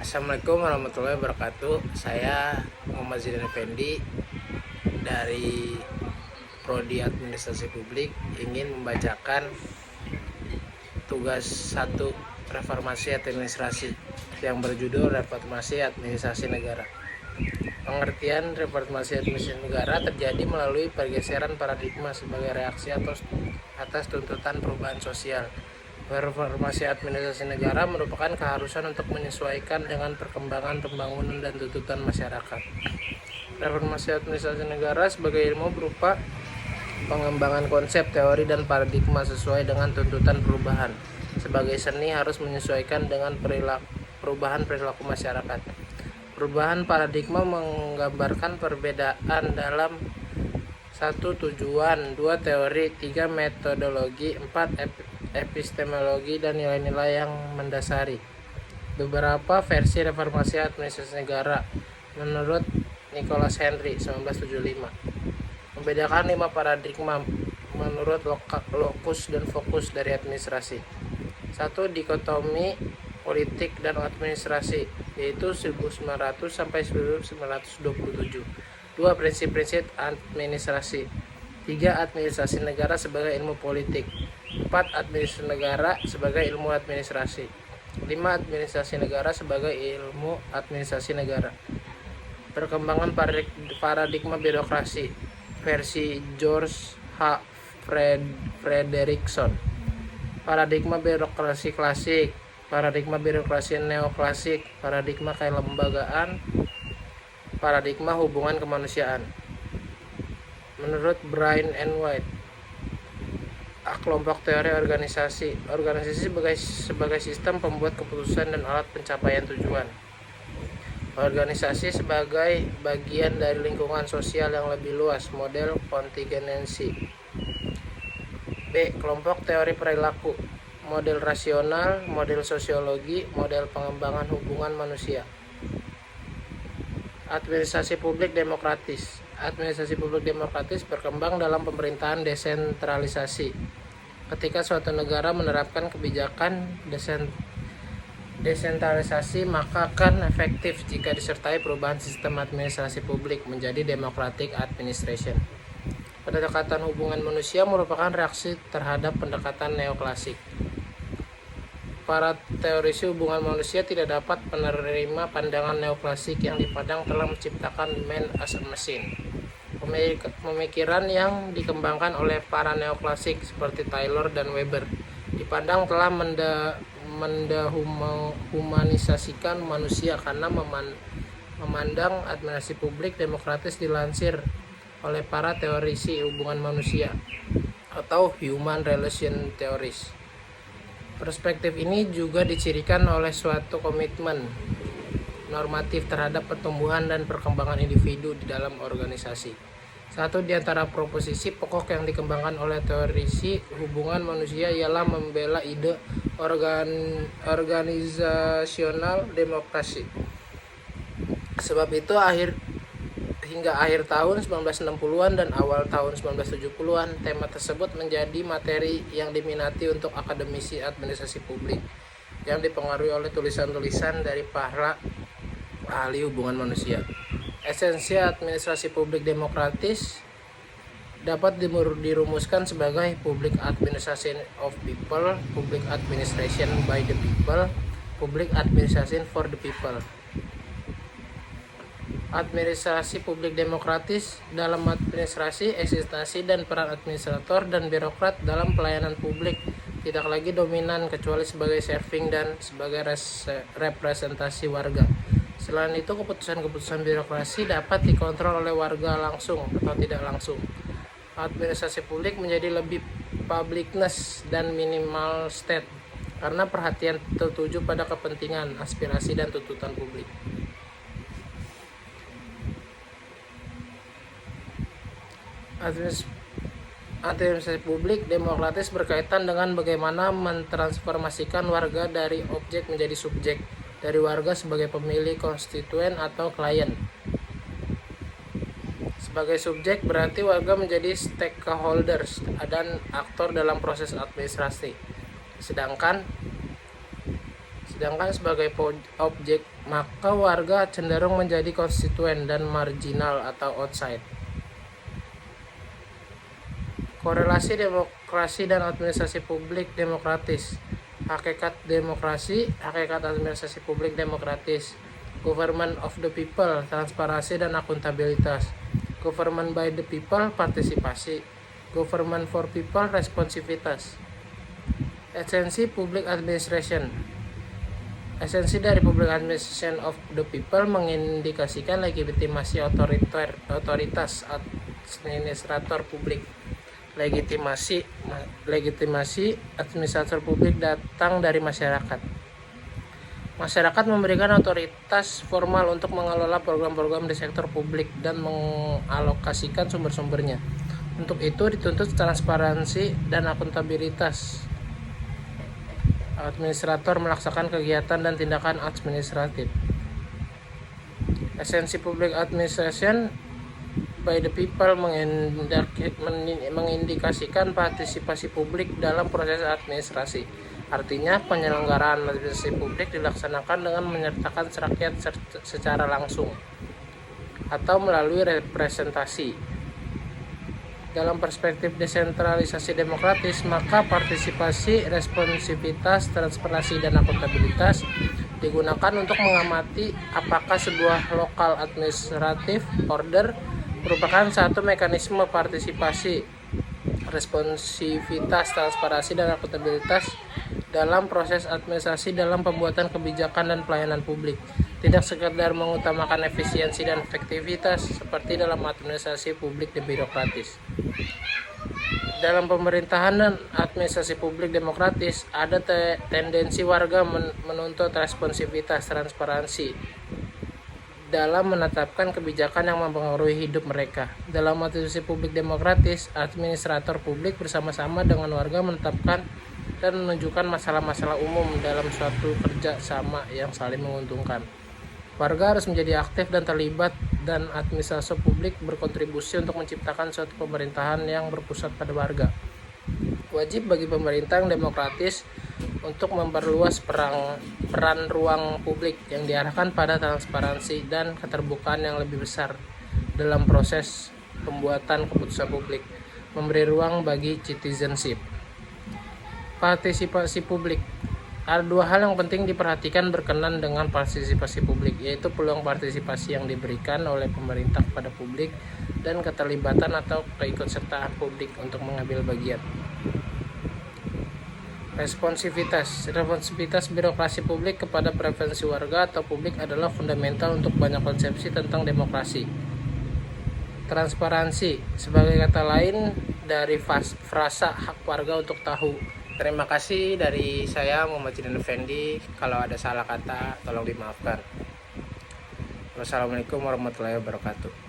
Assalamualaikum warahmatullahi wabarakatuh. Saya Muhammad Zidan Effendi dari Prodi Administrasi Publik ingin membacakan tugas 1 Reformasi Administrasi yang berjudul Reformasi Administrasi Negara. Pengertian reformasi administrasi negara terjadi melalui pergeseran paradigma sebagai reaksi atas tuntutan perubahan sosial. Reformasi administrasi negara merupakan keharusan untuk menyesuaikan dengan perkembangan pembangunan dan tuntutan masyarakat. Reformasi administrasi negara sebagai ilmu berupa pengembangan konsep, teori, dan paradigma sesuai dengan tuntutan perubahan. Sebagai seni harus menyesuaikan dengan perubahan perilaku masyarakat. Perubahan paradigma menggambarkan perbedaan dalam 1. Tujuan, 2. Teori, 3. Metodologi, 4. Epistemologi dan nilai-nilai yang mendasari. Beberapa versi reformasi administrasi negara menurut Nicholas Henry 1975 membedakan 5 paradigma menurut lokus dan fokus dari administrasi. 1. Dikotomi politik dan administrasi, yaitu 1900 sampai 1927. 2. Prinsip-prinsip administrasi. 3. Administrasi negara sebagai ilmu politik. 4. Administrasi negara sebagai ilmu administrasi. 5. Administrasi negara sebagai ilmu administrasi negara. Perkembangan paradigma birokrasi versi George H. Frederickson. Paradigma birokrasi klasik, paradigma birokrasi neoklasik, paradigma kelembagaan, paradigma hubungan kemanusiaan. Menurut Bryan and White, kelompok teori organisasi sebagai sistem pembuat keputusan dan alat pencapaian tujuan. Organisasi sebagai bagian dari lingkungan sosial yang lebih luas, model kontingensi. B. Kelompok teori perilaku, model rasional, model sosiologi, model pengembangan hubungan manusia. Administrasi publik demokratis. Administrasi publik demokratis berkembang dalam pemerintahan desentralisasi. Ketika suatu negara menerapkan kebijakan desentralisasi, maka akan efektif jika disertai perubahan sistem administrasi publik menjadi democratic administration. Pendekatan hubungan manusia merupakan reaksi terhadap pendekatan neoklasik. Para teorisi hubungan manusia tidak dapat menerima pandangan neoklasik yang dipandang telah menciptakan man as a machine. Pemikiran yang dikembangkan oleh para neoklasik seperti Taylor dan Weber dipandang telah mendehumanisasikan manusia karena memandang administrasi publik demokratis. Dilansir oleh para teorisi hubungan manusia atau human relation theories. Perspektif ini juga dicirikan oleh suatu komitmen normatif terhadap pertumbuhan dan perkembangan individu di dalam organisasi. Satu di antara proposisi pokok yang dikembangkan oleh teorisi hubungan manusia ialah membela ide organisasional demokrasi. Sebab itu hingga akhir tahun 1960-an dan awal tahun 1970-an, tema tersebut menjadi materi yang diminati untuk akademisi administrasi publik yang dipengaruhi oleh tulisan-tulisan dari para ahli hubungan manusia. Esensi administrasi publik demokratis dapat dirumuskan sebagai public administration of people, public administration by the people, public administration for the people. Administrasi publik demokratis. Dalam administrasi, eksistensi dan peran administrator dan birokrat dalam pelayanan publik tidak lagi dominan kecuali sebagai serving dan sebagai representasi warga. Selain itu, keputusan-keputusan birokrasi dapat dikontrol oleh warga langsung atau tidak langsung. Administrasi publik menjadi lebih publicness dan minimal state karena perhatian tertuju pada kepentingan, aspirasi, dan tuntutan publik. Administrasi publik demokratis berkaitan dengan bagaimana mentransformasikan warga dari objek menjadi subjek, dari warga sebagai pemilih, konstituen, atau klien. Sebagai subjek berarti warga menjadi stakeholders dan aktor dalam proses administrasi. Sedangkan sebagai objek maka warga cenderung menjadi konstituen dan marginal atau outside. Korelasi demokrasi dan administrasi publik demokratis. Hakikat demokrasi, hakikat administrasi publik demokratis. Government of the people, transparansi dan akuntabilitas. Government by the people, partisipasi. Government for people, responsivitas. Esensi public administration. Esensi dari public administration of the people mengindikasikan legitimasi otoritas administrator publik. Legitimasi administrator publik datang dari masyarakat. Masyarakat memberikan otoritas formal untuk mengelola program-program di sektor publik dan mengalokasikan sumber-sumbernya. Untuk itu dituntut transparansi dan akuntabilitas. Administrator melaksanakan kegiatan dan tindakan administratif. Esensi public administration by the people mengindikasikan partisipasi publik dalam proses administrasi. Artinya penyelenggaraan administrasi publik dilaksanakan dengan menyertakan rakyat secara langsung atau melalui representasi. Dalam perspektif desentralisasi demokratis, maka partisipasi, responsivitas, transparansi, dan akuntabilitas digunakan untuk mengamati apakah sebuah lokal administratif order merupakan satu mekanisme partisipasi, responsivitas, transparansi, dan akuntabilitas dalam proses administrasi dalam pembuatan kebijakan dan pelayanan publik, tidak sekedar mengutamakan efisiensi dan efektivitas seperti dalam administrasi publik dan birokratis. Dalam pemerintahan dan administrasi publik demokratis, ada tendensi warga menuntut responsivitas, transparansi dalam menetapkan kebijakan yang mempengaruhi hidup mereka. Dalam administrasi publik demokratis, administrator publik bersama-sama dengan warga menetapkan dan menunjukkan masalah-masalah umum dalam suatu kerja sama yang saling menguntungkan. Warga harus menjadi aktif dan terlibat, dan administrasi publik berkontribusi untuk menciptakan suatu pemerintahan yang berpusat pada warga. Wajib bagi pemerintah yang demokratis untuk memperluas peran ruang publik yang diarahkan pada transparansi dan keterbukaan yang lebih besar dalam proses pembuatan keputusan publik, memberi ruang bagi citizenship. Partisipasi publik. Ada dua hal yang penting diperhatikan berkenan dengan partisipasi publik, yaitu peluang partisipasi yang diberikan oleh pemerintah kepada publik dan keterlibatan atau keikutsertaan publik untuk mengambil bagian. Responsivitas birokrasi publik kepada preferensi warga atau publik adalah fundamental untuk banyak konsepsi tentang demokrasi. Transparansi sebagai kata lain dari frasa hak warga untuk tahu. Terima kasih dari saya Muhammad Jidan Effendi. Kalau ada salah kata tolong dimaafkan. Wassalamualaikum warahmatullahi wabarakatuh.